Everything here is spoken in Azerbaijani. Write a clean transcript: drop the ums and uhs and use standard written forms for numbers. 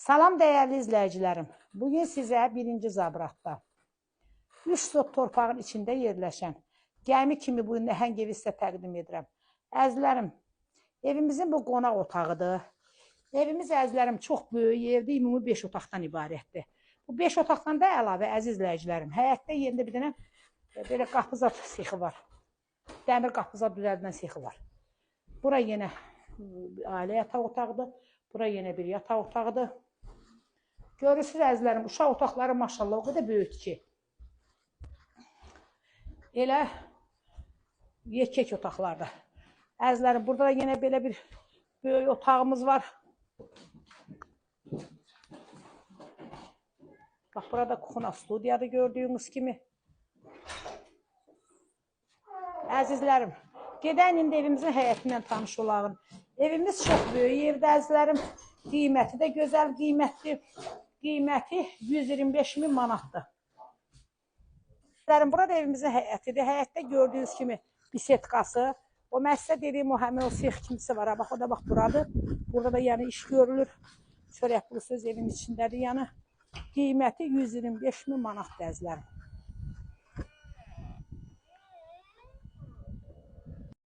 Salam dəyərli izləyicilərim. Bugün sizə 1-ci Zabratda 3 sot torpağın içində yerləşən gəmi kimi bu nəhəng evi sizə təqdim edirəm. Əzizlərim, evimizin bu qonaq otağıdır. Evimiz əzizlərim çox böyük evdir, ümumi 5 otaqdan ibarətdir. Bu 5 otaqdan da əlavə əziz izləyicilərim, həyətdə yerində bir dənə belə qapı-zat sexi var. Dəmir qapı-zat düzəldən sexi var. Bura yenə ailə yataq otağıdır. Bura yenə bir yataq otağıdır. Görürsünüz əzizlərim, uşaq otaqları maşallah o qədər böyükdür ki. Elə yekək otaqlarda. Əzizlərim, burada da yenə belə bir böyük otağımız var. Bax, burada kuxuna studiyadır gördüyünüz kimi. Əzizlərim, gedən indi evimizin həyətindən tanış olağın. Evimiz çox böyük evdə əzizlərim. Qiyməti də gözəl qiymətdir. Qiyməti 125.000 manatdır. Burada evimizin həyətidir. Həyətdə gördüyünüz kimi bisetkası. O məsələ dediyim o həmin o sex kimisi var. Bax, o da bax buradır. Burada da yəni iş görülür. Çörək pulu söz evin içindədir. Yəni qiyməti 125.000 manatdır əzizlərim.